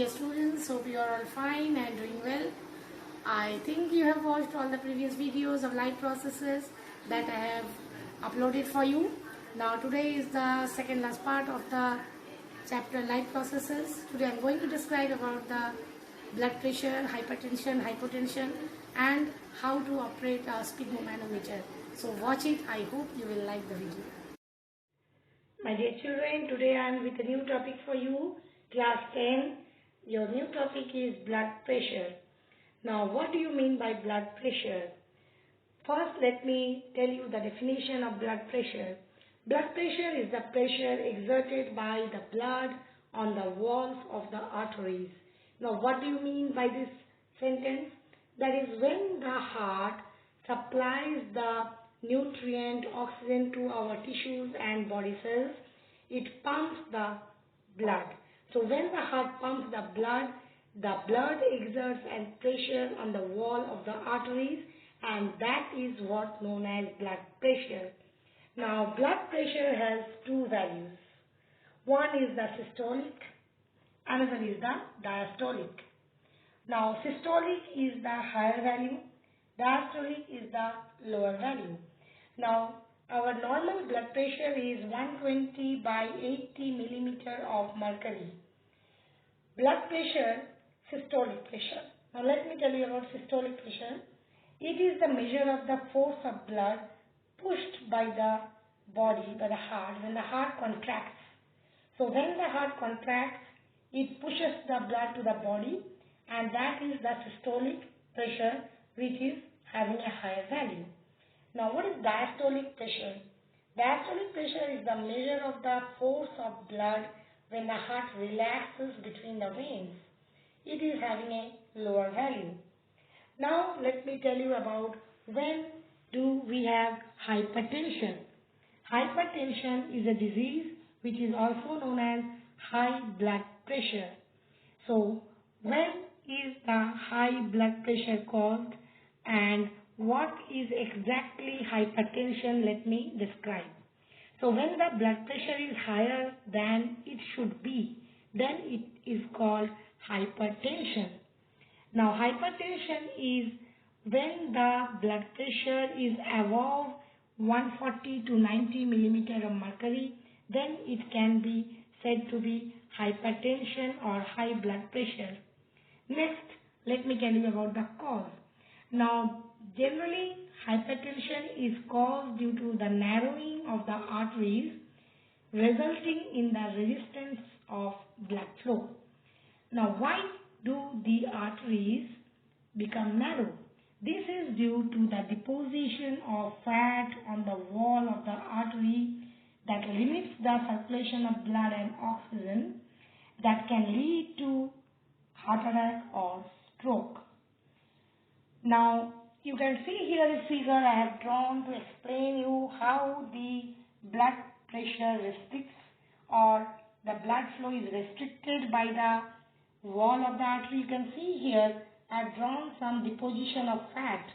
dear students, hope you are all fine and doing well. I think you have watched all the previous videos of life processes that I have uploaded for you. Now today is the second last part of the chapter life processes. Today I am going to describe about the blood pressure, hypertension and how to operate a sphgymomanometer. So watch it. I hope you will like the video. My dear children, today I am with a new topic for you. Class 10. Your new topic is blood pressure. Now what do you mean by blood pressure? First let me tell you the definition of blood pressure. Blood pressure is the pressure exerted by the blood on the walls of the arteries. Now what do you mean by this sentence? That is when the heart supplies the nutrient oxygen to our tissues and body cells, it pumps the blood. So when the heart pumps the blood exerts a pressure on the wall of the arteries, and that is what known as blood pressure. Now blood pressure has two values. One is the systolic, another is the diastolic. Now systolic is the higher value, diastolic is the lower value. Now our normal blood pressure is 120 by 80 millimeter of mercury. Blood pressure, systolic pressure. Now let me tell you about systolic pressure. It is the measure of the force of blood pushed by the body, by the heart, when the heart contracts. So when the heart contracts, it pushes the blood to the body, and that is the systolic pressure, which is having a higher value. Now what is diastolic pressure? Diastolic pressure is the measure of the force of blood when the heart relaxes between the veins. It is having a lower value. Now let me tell you about when do we have hypertension. Hypertension is a disease which is also known as high blood pressure. So when is the high blood pressure caused and what is exactly hypertension? Let me describe. So when the blood pressure is higher than it should be, then it is called hypertension. Now hypertension is when the blood pressure is above 140 to 90 millimeter of mercury, then it can be said to be hypertension or high blood pressure. Next, let me tell you about the cause. Now generally hypertension is caused due to the narrowing of the arteries resulting in the resistance of blood flow. Now why do the arteries become narrow? This is due to the deposition of fat on the wall of the artery that limits the circulation of blood and oxygen, that can lead to heart attack or stroke. Now you can see here a figure I have drawn to explain you how the blood pressure restricts or the blood flow is restricted by the wall of the artery. You can see here I have drawn some deposition of fat.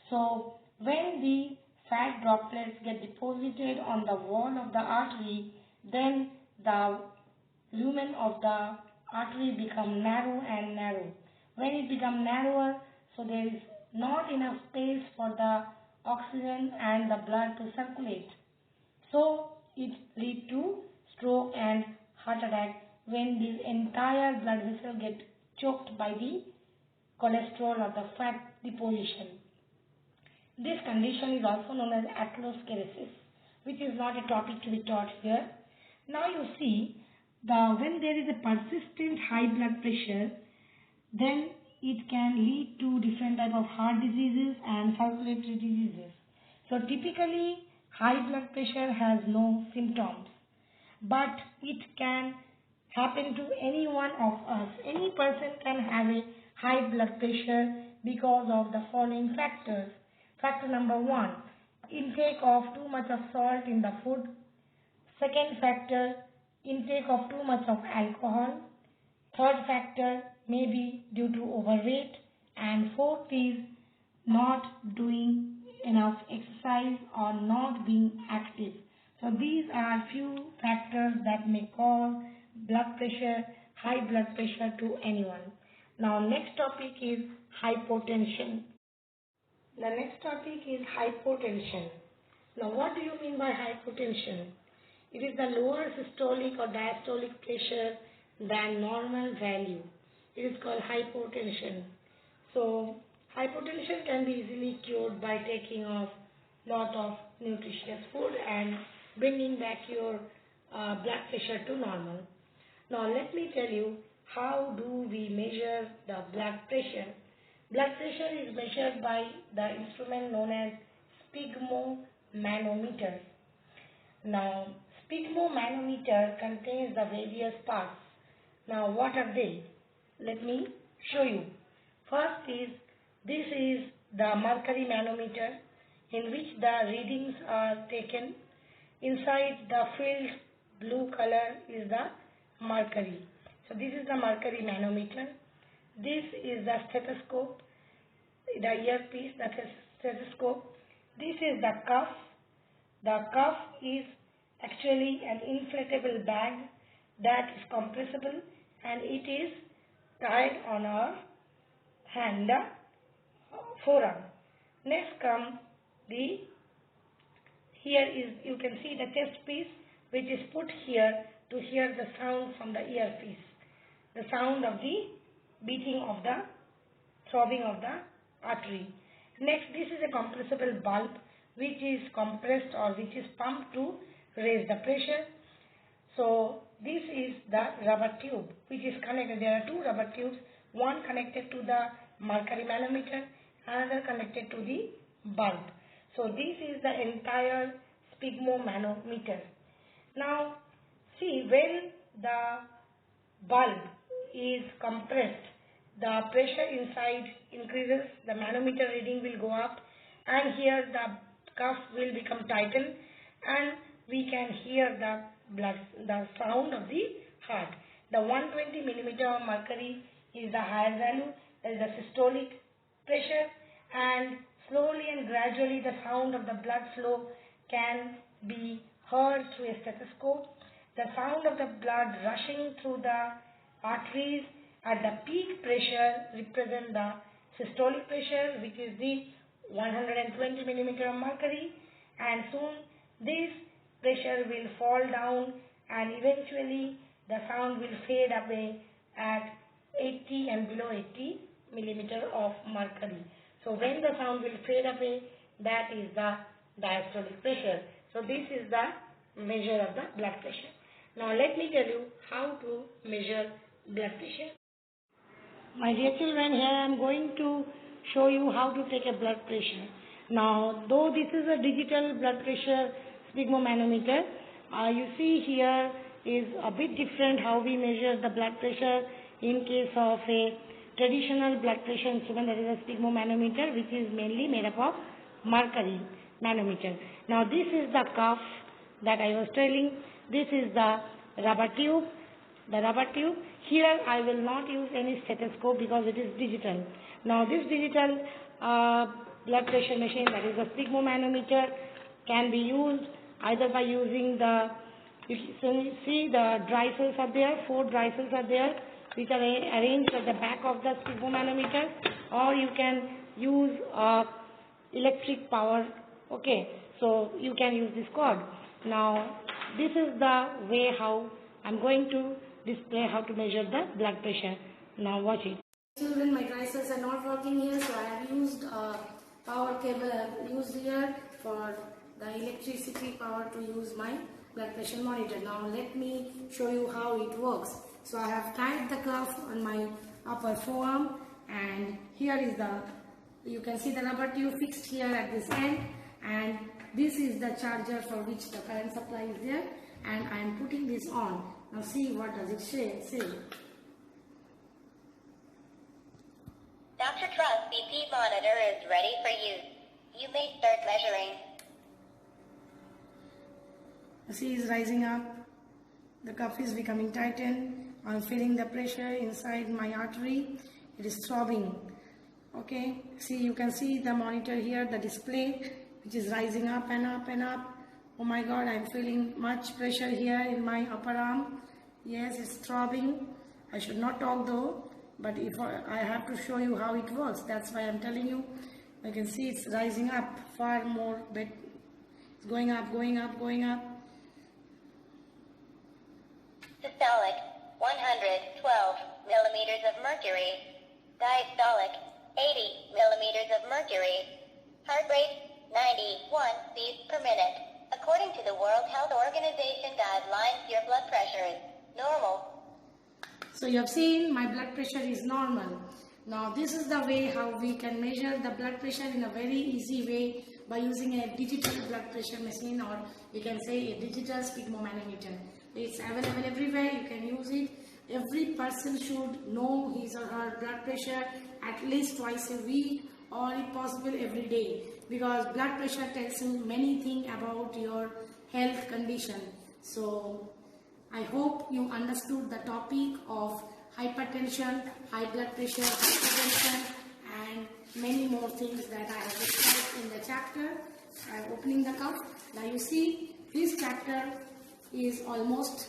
So when the fat droplets get deposited on the wall of the artery, then the lumen of the artery become narrow and narrow. When it becomes narrower, so there is not enough space for the oxygen and the blood to circulate. So it leads to stroke and heart attack when this entire blood vessel get choked by the cholesterol or the fat deposition. This condition is also known as atherosclerosis, which is not a topic to be taught here. Now you see, when there is a persistent high blood pressure, then it can lead to different type of heart diseases and circulatory diseases. So typically high blood pressure has no symptoms, but it can happen to any one of us. Any person can have a high blood pressure because of the following factors. Factor number 1, intake of too much of salt in the food. Second factor, intake of too much of alcohol. Third factor may be due to overweight, and fourth is not doing enough exercise or not being active. So these are few factors that may cause blood pressure high blood pressure to anyone. Now next topic is hypotension. The next topic is hypotension. Now what do you mean by hypotension? It is the lower systolic or diastolic pressure than normal value. It is called hypotension. So hypotension can be easily cured by taking of lot of nutritious food and bringing back your blood pressure to normal. Now let me tell you how do we measure the blood pressure. Blood pressure is measured by the instrument known as sphgymomanometer. Now sphgymomanometer contains the various parts. Now what are they? Let me show you. First is, this is the mercury manometer in which the readings are taken. Inside the filled blue color is the mercury. So this is the mercury manometer. This is the stethoscope, the earpiece, the stethoscope. This is the cuff. The cuff is actually an inflatable bag that is compressible and it is tied on our hand, the forearm. Next comes here is, you can see the chest piece which is put here to hear the sound from the earpiece, the sound of the beating of the throbbing of the artery. Next, this is a compressible bulb which is compressed or which is pumped to raise the pressure. So this is the rubber tube which is connected. There are two rubber tubes, one connected to the mercury manometer, another connected to the bulb. So this is the entire sphgymomanometer. Now see, when the bulb is compressed, the pressure inside increases, the manometer reading will go up, and here the cuff will become tightened and we can hear the sound of the heart. The 120 millimeter of mercury is the higher value, that is the systolic pressure, and slowly and gradually the sound of the blood flow can be heard through a stethoscope. The sound of the blood rushing through the arteries at the peak pressure represent the systolic pressure, which is the 120 millimeter of mercury, and soon this pressure will fall down and eventually the sound will fade away at 80 and below 80 millimeter of mercury. So when the sound will fade away, that is the diastolic pressure. So this is the measure of the blood pressure. Now let me tell you how to measure blood pressure. My dear children, here I am going to show you how to take a blood pressure. Now though this is a digital blood pressure sphygmomanometer, you see here is a bit different how we measure the blood pressure in case of a traditional blood pressure instrument, that is a sphygmomanometer, which is mainly made up of mercury manometer. Now this is the cuff that I was telling. This is the rubber tube. Here I will not use any stethoscope because it is digital. Now this digital blood pressure machine, that is a sphygmomanometer, can be used either by using the, you see the dry cells are there, 4 dry cells are there, which are arranged at the back of the sphygmomanometer, or you can use electric power. Okay, so you can use this cord. Now this is the way how I'm going to display how to measure the blood pressure. Now watch it. Children, my dry cells are not working here, so I have used a power cable I have used here for the electricity power to use my blood pressure monitor. Now let me show you how it works. So I have tied the cuff on my upper forearm, and here is the, you can see the rubber tube fixed here at this end, and this is the charger for which the current supply is there, and I am putting this on. Now see what does it say. Dr. Trust's BP monitor is ready for use. You may start measuring. See, is rising up. The cuff is becoming tightened. I'm feeling the pressure inside my artery. It is throbbing. Okay, see, you can see the monitor here, the display, which is rising up and up and up. Oh my God, I'm feeling much pressure here in my upper arm. Yes, it's throbbing. I should not talk though, but if I have to show you how it works, that's why I'm telling you. You can see it's rising up far more, but it's going up, going up, going up. Systolic 112 millimeters of mercury. Diastolic 80 millimeters of mercury. Heart rate 91 beats per minute. According to the World Health Organization guidelines, your blood pressure is normal. So you have seen my blood pressure is normal. Now this is the way how we can measure the blood pressure in a very easy way by using a digital blood pressure machine, or we can say a digital sphgymomanoneter. It's available everywhere, you can use it. Every person should know his or her blood pressure at least twice a week, or if possible every day, because blood pressure tells you many things about your health condition. So I hope you understood the topic of hypertension, high blood pressure, hypertension, and many more things that I have described in the chapter. I am opening the cup. Now you see, this chapter is almost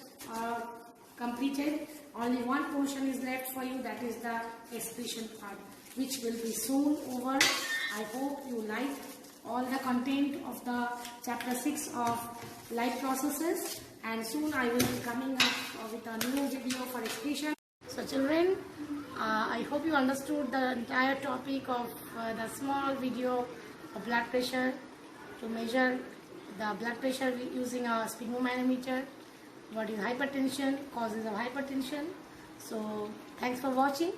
completed. Only one portion is left for you, that is the expression part, which will be soon over. I hope you like all the content of the chapter 6 of life processes, and soon I will be coming up with a new video for expression. So children, I hope you understood the entire topic of the small video of blood pressure, to measure the blood pressure using a sphgymomanometer. What is hypertension, causes of hypertension. So thanks for watching.